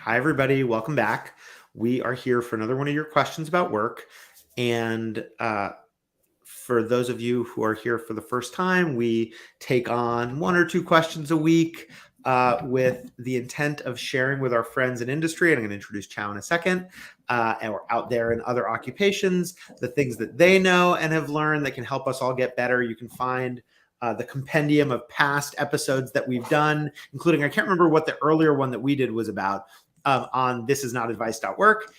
Hi, everybody. Welcome back. We are here for another one of your questions about work. And for those of you who are here for the first time, we take on one or two questions a week with the intent of sharing with our friends in industry. And I'm going to introduce Chao in a second. And we're out there in other occupations, the things that they know and have learned that can help us all get better. You can find the compendium of past episodes that we've done, including, I can't remember what the earlier one that we did was about, on This Is Not Advice.work.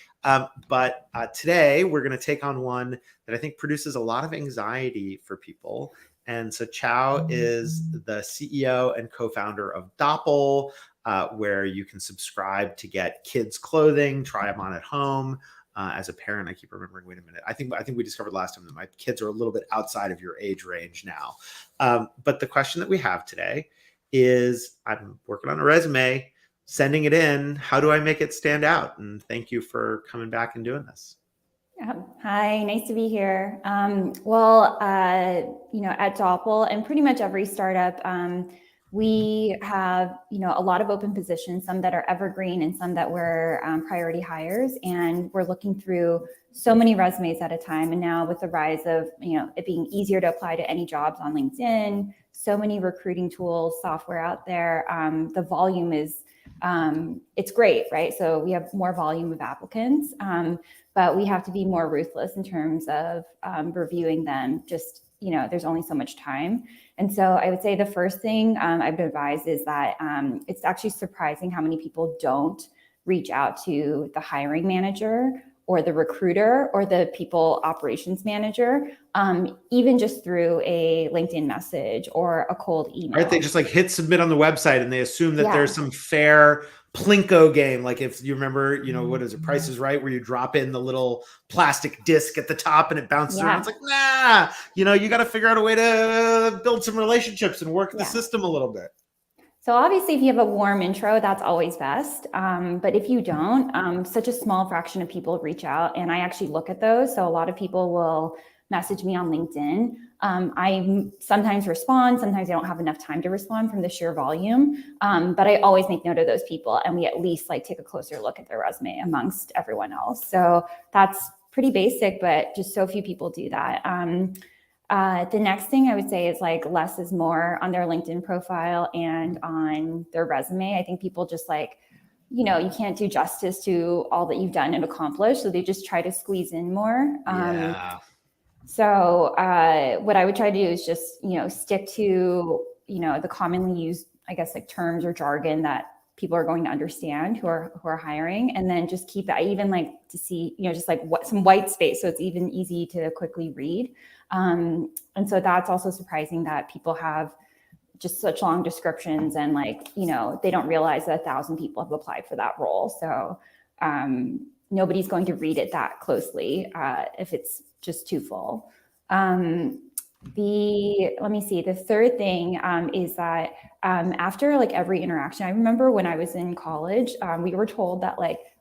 But today we're going to take on one that I think produces a lot of anxiety for people. And so Chao is the CEO and co-founder of Dopple, where you can subscribe to get kids' clothing, try them on at home. As a parent, I keep remembering, wait a minute, I think we discovered last time that my kids are a little bit outside of your age range now. But the question that we have today is, I'm working on a resume, sending it in. How do I make it stand out? And thank you for coming back and doing this. Hi, nice to be here. At Dopple and pretty much every startup, we have, a lot of open positions, some that are evergreen and some that were priority hires. And we're looking through so many resumes at a time. And now with the rise of, it being easier to apply to any jobs on LinkedIn, so many recruiting tools, software out there, the volume is, it's great, right? So we have more volume of applicants, but we have to be more ruthless in terms of reviewing them. Just, there's only so much time. And so I would say the first thing I would advise is that it's actually surprising how many people don't reach out to the hiring manager or the recruiter or the people operations manager, even just through a LinkedIn message or a cold email. Right? They just like hit submit on the website and they assume that there's some fair Plinko game. Like if you remember, what is it? Price is Right, where you drop in the little plastic disc at the top and it bounces around. It's like, nah, you got to figure out a way to build some relationships and work the system a little bit. So obviously, if you have a warm intro, that's always best. But if you don't, such a small fraction of people reach out, and I actually look at those. So a lot of people will message me on LinkedIn. I sometimes respond, sometimes I don't have enough time to respond from the sheer volume. But I always make note of those people, and we at least take a closer look at their resume amongst everyone else. So that's pretty basic, but just so few people do that. The next thing I would say is less is more on their LinkedIn profile and on their resume. I think people just you can't do justice to all that you've done and accomplished. So they just try to squeeze in more. So what I would try to do is just, stick to, the commonly used, terms or jargon that people are going to understand who are hiring, and then just keep that, even to see, just some white space. So it's even easy to quickly read. And so that's also surprising that people have just such long descriptions and they don't realize that 1,000 people have applied for that role. So nobody's going to read it that closely if it's just too full. Let me see. The third thing is that after every interaction, I remember when I was in college, we were told that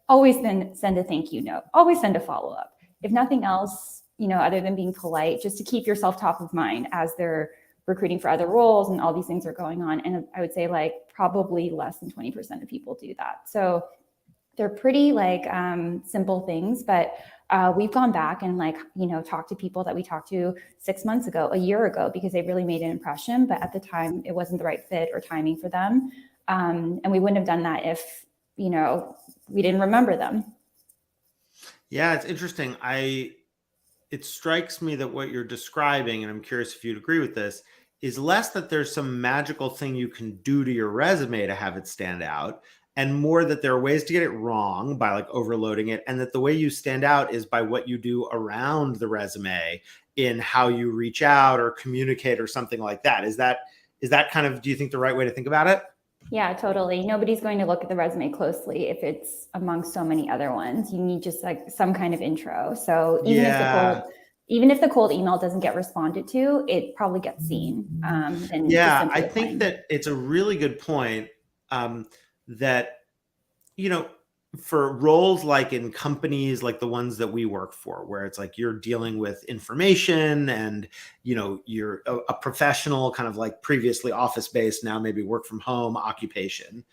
always send a thank you note, always send a follow-up. If nothing else, other than being polite, just to keep yourself top of mind as they're recruiting for other roles and all these things are going on. And I would say probably less than 20% of people do that. So they're pretty simple things, but we've gone back and talked to people that we talked to 6 months ago, a year ago, because they really made an impression, but at the time it wasn't the right fit or timing for them. And we wouldn't have done that if, we didn't remember them. Yeah, it's interesting. It strikes me that what you're describing, and I'm curious if you'd agree with this, is less that there's some magical thing you can do to your resume to have it stand out, and more that there are ways to get it wrong by overloading it, and that the way you stand out is by what you do around the resume in how you reach out or communicate or something like that. Is that kind of, do you think, the right way to think about it? Yeah, totally. Nobody's going to look at the resume closely if it's amongst so many other ones. You need just some kind of intro. So even if the cold email doesn't get responded to, it probably gets seen. I think that it's a really good point that, for roles in companies like the ones that we work for, where it's you're dealing with information and, you're a professional kind of previously office-based, now maybe work from home occupation.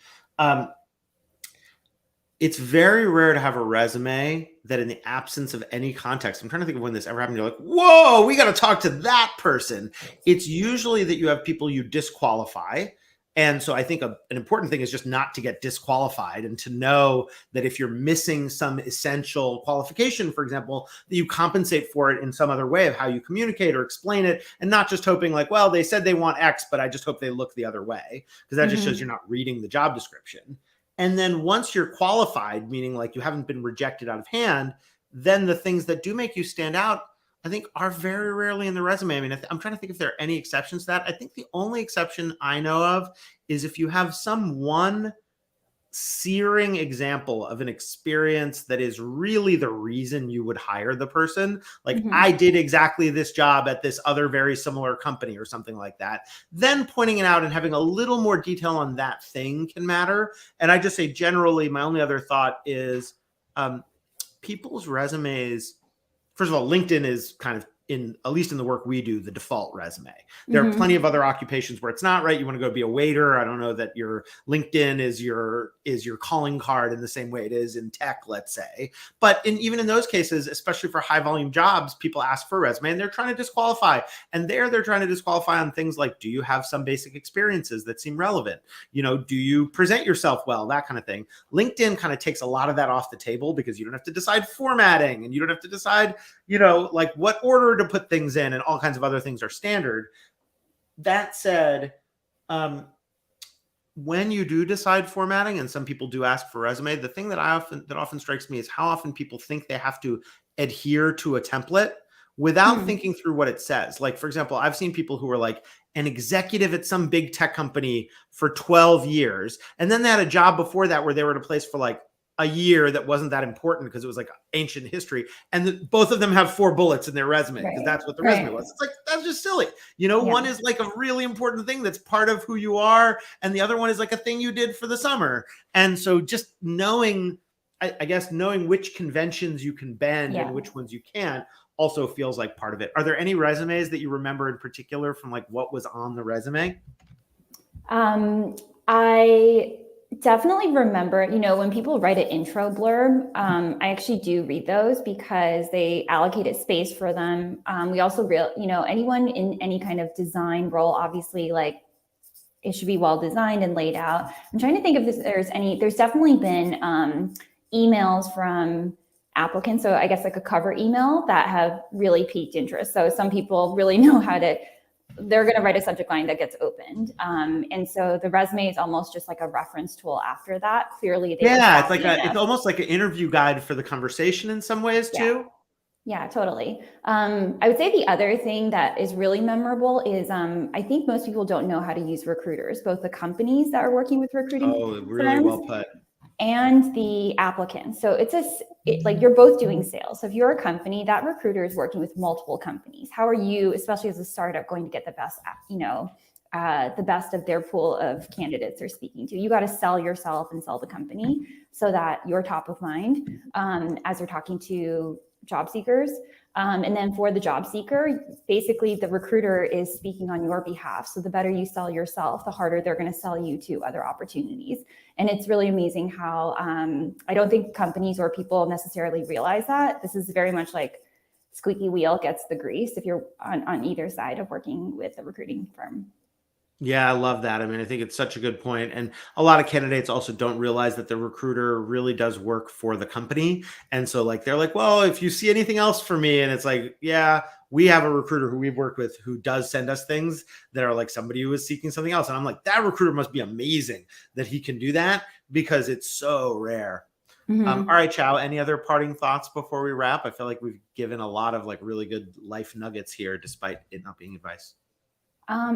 It's very rare to have a resume that in the absence of any context, I'm trying to think of when this ever happened. You're like, whoa, we got to talk to that person. It's usually that you have people you disqualify. And so I think an important thing is just not to get disqualified and to know that if you're missing some essential qualification, for example, that you compensate for it in some other way of how you communicate or explain it, and not just hoping like, well, they said they want X, but I just hope they look the other way, because that just shows you're not reading the job description. And then once you're qualified, meaning like you haven't been rejected out of hand, then the things that do make you stand out, I think, are very rarely in the resume. I mean, I'm trying to think if there are any exceptions to that. I think the only exception I know of is if you have some one searing example of an experience that is really the reason you would hire the person. Like, I did exactly this job at this other very similar company or something like that. Then pointing it out and having a little more detail on that thing can matter. And I just say generally, my only other thought is people's resumes. First of all, LinkedIn is kind of, in at least in the work we do, the default resume. There are plenty of other occupations where it's not, right? You want to go be a waiter. I don't know that your LinkedIn is your calling card in the same way it is in tech, let's say. But even in those cases, especially for high volume jobs, people ask for a resume and they're trying to disqualify. And they're trying to disqualify on things like, do you have some basic experiences that seem relevant? Do you present yourself well? That kind of thing. LinkedIn kind of takes a lot of that off the table because you don't have to decide formatting and you don't have to decide, like what order to put things in, and all kinds of other things are standard. That said, when you do decide formatting, and some people do ask for a resume, the thing that often strikes me is how often people think they have to adhere to a template without thinking through what it says. Like, for example, I've seen people who are like an executive at some big tech company for 12 years. And then they had a job before that where they were at a place for like a year that wasn't that important because it was like ancient history. And both of them have 4 bullets in their resume because that's what the resume was. It's like, that's just silly. One is like a really important thing that's part of who you are. And the other one is like a thing you did for the summer. And so just knowing, I guess, knowing which conventions you can bend and which ones you can't also feels like part of it. Are there any resumes that you remember in particular from like what was on the resume? I definitely remember, when people write an intro blurb, I actually do read those because they allocated space for them. We also anyone in any kind of design role, obviously, like it should be well designed and laid out. I'm trying to think if there's definitely been emails from applicants. So I guess like a cover email that have really piqued interest. So some people really know they're going to write a subject line that gets opened. And so the resume is almost just like a reference tool after that. Clearly, it's almost like an interview guide for the conversation in some ways too. Yeah, totally. I would say the other thing that is really memorable is I think most people don't know how to use recruiters, both the companies that are working with recruiting really well put, and the applicants. So like you're both doing sales. So if you're a company, that recruiter is working with multiple companies. How are you, especially as a startup, going to get the best, the best of their pool of candidates they're speaking to? You got to sell yourself and sell the company so that you're top of mind as you're talking to job seekers. And then for the job seeker, basically the recruiter is speaking on your behalf. So the better you sell yourself, the harder they're going to sell you to other opportunities. And it's really amazing how I don't think companies or people necessarily realize that. This is very much like squeaky wheel gets the grease if you're on either side of working with a recruiting firm. Yeah, I love that. I mean, I think it's such a good point. And a lot of candidates also don't realize that the recruiter really does work for the company. And so like, they're like, well, if you see anything else for me, and it's like, yeah, we have a recruiter who we've worked with who does send us things that are like somebody who is seeking something else. And I'm like, that recruiter must be amazing that he can do that because it's so rare. All right, Chao, any other parting thoughts before we wrap? I feel like we've given a lot of like really good life nuggets here, despite it not being advice.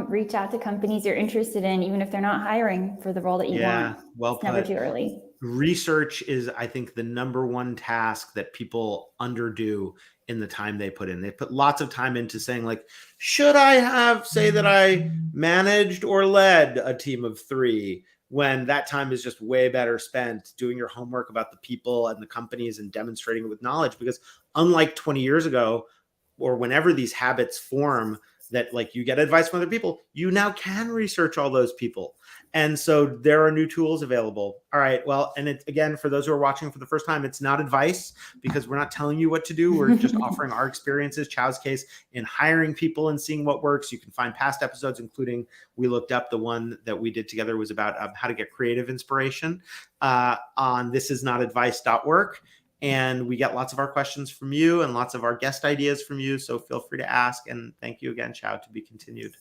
Reach out to companies you're interested in, even if they're not hiring for the role that you want. Well it's never too early. Research is, I think, the number one task that people underdo in the time they put in. They put lots of time into saying like, should I say that I managed or led a team of 3, when that time is just way better spent doing your homework about the people and the companies and demonstrating it with knowledge. Because unlike 20 years ago, or whenever these habits form, that like you get advice from other people, you now can research all those people. And so there are new tools available. All right. Well, and again, for those who are watching for the first time, it's not advice because we're not telling you what to do. We're just offering our experiences, Chao's case, in hiring people and seeing what works. You can find past episodes, including we looked up the one that we did together was about how to get creative inspiration on thisisnotadvice.work. And we get lots of our questions from you and lots of our guest ideas from you. So feel free to ask. And thank you again, Chao, to be continued.